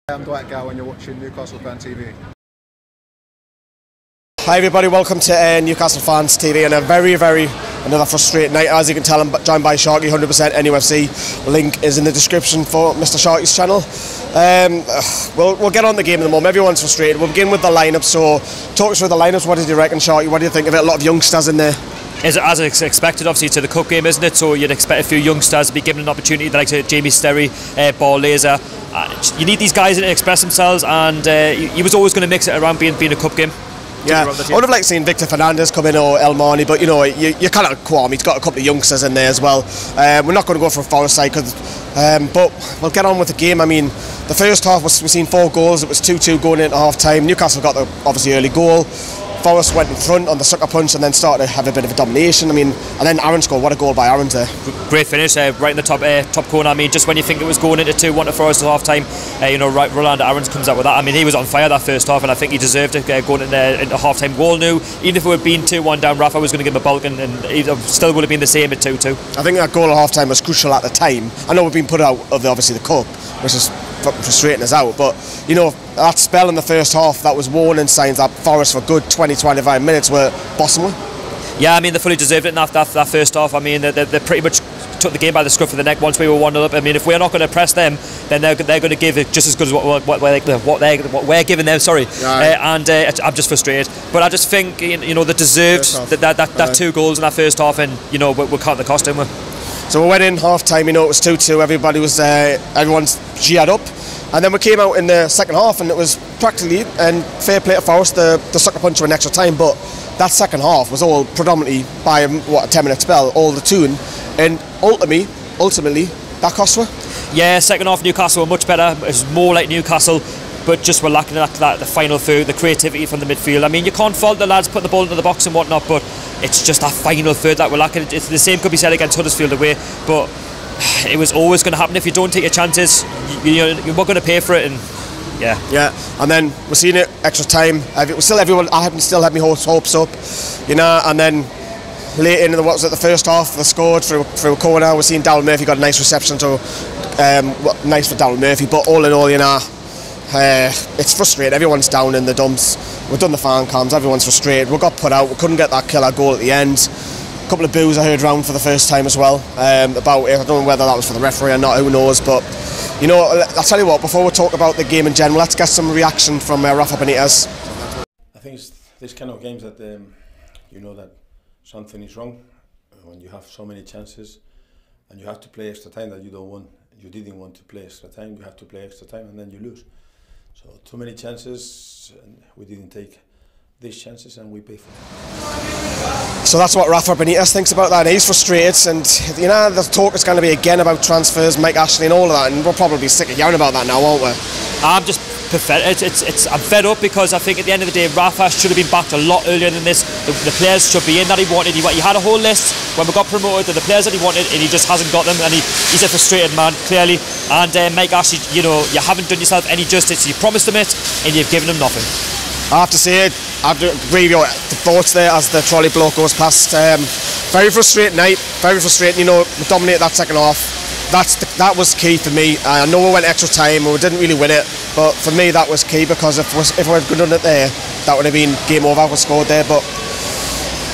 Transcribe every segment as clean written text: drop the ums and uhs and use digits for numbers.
I'm Dwight Gow and you're watching Newcastle Fan TV. Hi everybody, welcome to Newcastle Fans TV and another frustrating night. As you can tell, I'm joined by Sharky, 100% NUFC. Link is in the description for Mr. Sharky's channel. We'll get on the game in the moment. Everyone's frustrated. We'll begin with the lineup. So talk us through the lineups. What did you reckon, Sharky? What do you think of it? A lot of youngsters in there. As expected, obviously, to the cup game, isn't it? So you'd expect a few youngsters to be given an opportunity, like Jamie Sterry, Ball Laser. You need these guys to express themselves, and he was always going to mix it around being a cup game. Yeah, I would have liked seeing Victor Fernandez come in or El Marni, but you know, you kind of qualm. He's got a couple of youngsters in there as well. We're not going to go for a Forest side, but we'll get on with the game. I mean, the first half we've seen 4 goals. It was 2-2 going into half time. Newcastle got the obviously early goal. Forest went in front on the sucker punch and then started to have a bit of a domination. I mean, and then Aaron scored. What a goal by Aaron there. Great finish, right in the top corner. I mean, just when you think it was going into 2-1 to Forest at half time, Rolando Aarons comes out with that. I mean, he was on fire that first half, and I think he deserved it going into half time. Goal knew, even if it had been 2-1 down, Rafa was going to give him a bulk, and he still would have been the same at 2-2. I think that goal at half time was crucial at the time. I know we've been put out of obviously the cup, which is frustrating us out, but you know, that spell in the first half, that was warning signs that Forest for good 20-25 minutes were bossing with. Yeah, I mean, they fully deserved it in that first half. I mean, they pretty much took the game by the scruff of the neck once we were 1-0 up. I mean, if we're not going to press them, then they're going to give it just as good as what we're giving them. Sorry, I'm just frustrated. But I just think they deserved that 2 goals in that first half, and we're caught the cost, didn't we? So we went in half time. It was 2-2. Everybody was everyone's geared up. And then we came out in the second half and it was practically, and fair play to Forest, the sucker punch of an extra time, but that second half was all predominantly by a 10-minute spell, all the tune, and ultimately that cost us. Yeah, second half Newcastle were much better. It was more like Newcastle, but just were lacking the final third, the creativity from the midfield. I mean, you can't fault the lads putting the ball into the box and whatnot, but it's just that final third that we're lacking. It's the same could be said against Huddersfield away, but it was always going to happen. If you don't take your chances, you're not going to pay for it. And yeah. And then we're seeing it extra time. I haven't still had my hopes up, and then late in the first half, they scored through a corner. We're seeing Darryl Murphy got a nice reception, so nice for Darryl Murphy. But all in all, it's frustrating. Everyone's down in the dumps. We've done the fan cams. Everyone's frustrated. We got put out. We couldn't get that killer goal at the end. A couple of boos I heard round for the first time as well. About it. I don't know whether that was for the referee or not. Who knows? But I'll tell you what. Before we talk about the game in general, let's get some reaction from Rafa Benitez. I think it's this kind of games that that something is wrong when you have so many chances and you have to play extra time that you didn't want to play extra time. You have to play extra time and then you lose. So too many chances and we didn't take these chances and we pay for it. So that's what Rafa Benitez thinks about that. He's frustrated, and the talk is going to be again about transfers, Mike Ashley and all of that, and we'll probably be sick of yelling about that now, won't we? I'm just pathetic. I'm fed up because I think at the end of the day Rafa should have been backed a lot earlier than this. The players should be in that he wanted. He had a whole list when we got promoted of the players that he wanted, and he just hasn't got them, and he's a frustrated man, clearly. And Mike Ashley, you haven't done yourself any justice. You promised him it and you've given him nothing. I have to say, I have to agree with your thoughts there as the trolley bloke goes past. Very frustrating night, very frustrating. We dominated that second half. That was key for me. I know we went extra time and we didn't really win it, but for me that was key, because if we had done it there, that would have been game over. We scored there, but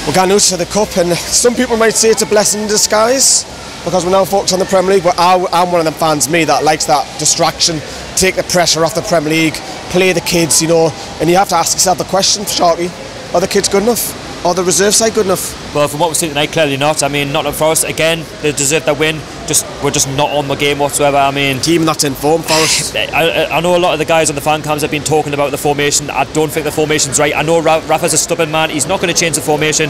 we're going to the cup, and some people might say it's a blessing in disguise because we're now focused on the Premier League. But I'm one of them fans, that likes that distraction, take the pressure off the Premier League, play the kids, and you have to ask yourself the question, Sharky, are the kids good enough? Are the reserve side good enough? Well, from what we've seen tonight, clearly not. I mean, Nottingham Forest, again, they deserve their win. We're just not on the game whatsoever. I mean, team that's in form, Forest. I know a lot of the guys on the fan cams have been talking about the formation. I don't think the formation's right. I know Rafa's a stubborn man. He's not going to change the formation.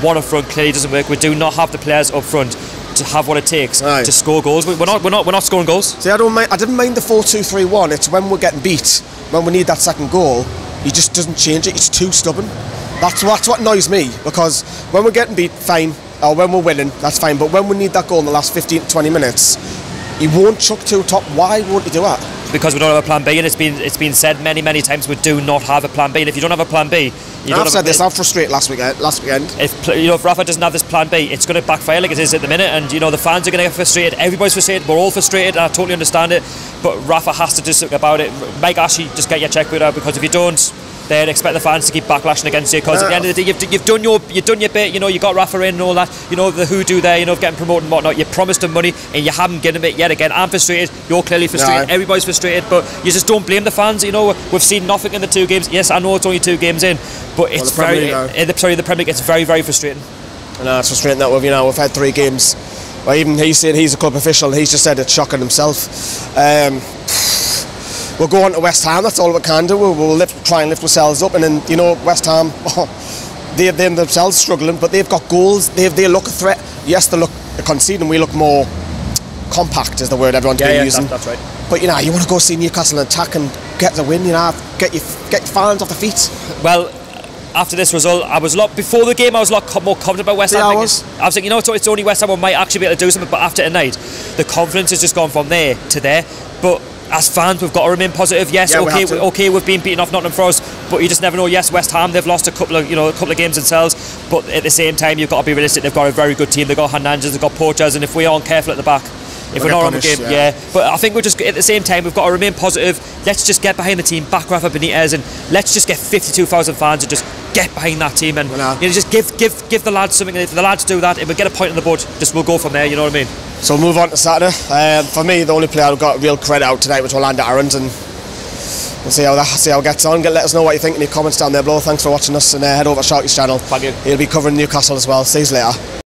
One up front clearly doesn't work. We do not have the players up front to have what it takes to score goals. We're not scoring goals. See, I didn't mind the 4-2-3-1. It's when we're getting beat, when we need that second goal, he just doesn't change it. He's too stubborn. That's what annoys me, because when we're getting beat, fine, or when we're winning, that's fine, but when we need that goal in the last 15 to 20 minutes, he won't chuck two top. Why won't he do that? Because we don't have a plan B, and it's been said many times we do not have a plan B. And if you don't have a plan B, I've said this. I'm frustrated last weekend. If Rafa doesn't have this plan B, it's going to backfire like it is at the minute. And the fans are going to get frustrated. Everybody's frustrated. We're all frustrated, and I totally understand it. But Rafa has to do something about it. Mike Ashley, just get your checkbook out, because if you don't, then expect the fans to keep backlashing against you. Because at the end of the day, you've done your bit. You got Rafa in and all that. The hoodoo there. Getting promoted and whatnot. You promised him money and you haven't given him it yet again. I'm frustrated. You're clearly frustrated. No. Everybody's frustrated. But you just don't blame the fans. We've seen nothing in the 2 games. Yes, I know it's only 2 games in, but it's the Premier League. It's very frustrating. No, it's frustrating that we've had 3 games. Well, even he's saying he's a club official. He's just said it's shocking himself. We'll go on to West Ham. That's all we can do. We'll try and lift ourselves up, and then West Ham, they themselves struggling, but they've got goals. They look a threat. Yes, they look conceding. We look more compact, is the word everyone's been using. That's right. But you want to go see Newcastle attack and get the win. Get your fans off the feet. Well, after this result, before the game I was a lot more confident about West Ham. I was thinking, it's only West Ham who might actually be able to do something. But after tonight, the confidence has just gone from there to there. But as fans, we've got to remain positive. Yes, we've been beaten off Nottingham Forest, but you just never know. Yes, West Ham, they've lost a couple of games themselves, but at the same time, you've got to be realistic. They've got a very good team. They've got Hernandez, they've got Poachers, and if we aren't careful at the back, if we're not on the game, But I think at the same time, we've got to remain positive. Let's just get behind the team, back Rafa Benitez, and let's just get 52,000 fans and just get behind that team, and just give the lads something. And if the lads do that, if we get a point on the board, we'll go from there. You know what I mean? So we'll move on to Saturday. For me, the only player who got real credit out tonight was Orlando Aarons, and we'll see how it gets on. Let us know what you think in your comments down there below. Thanks for watching us, and head over to Sharky's channel. Thank you. He'll be covering Newcastle as well. See you later.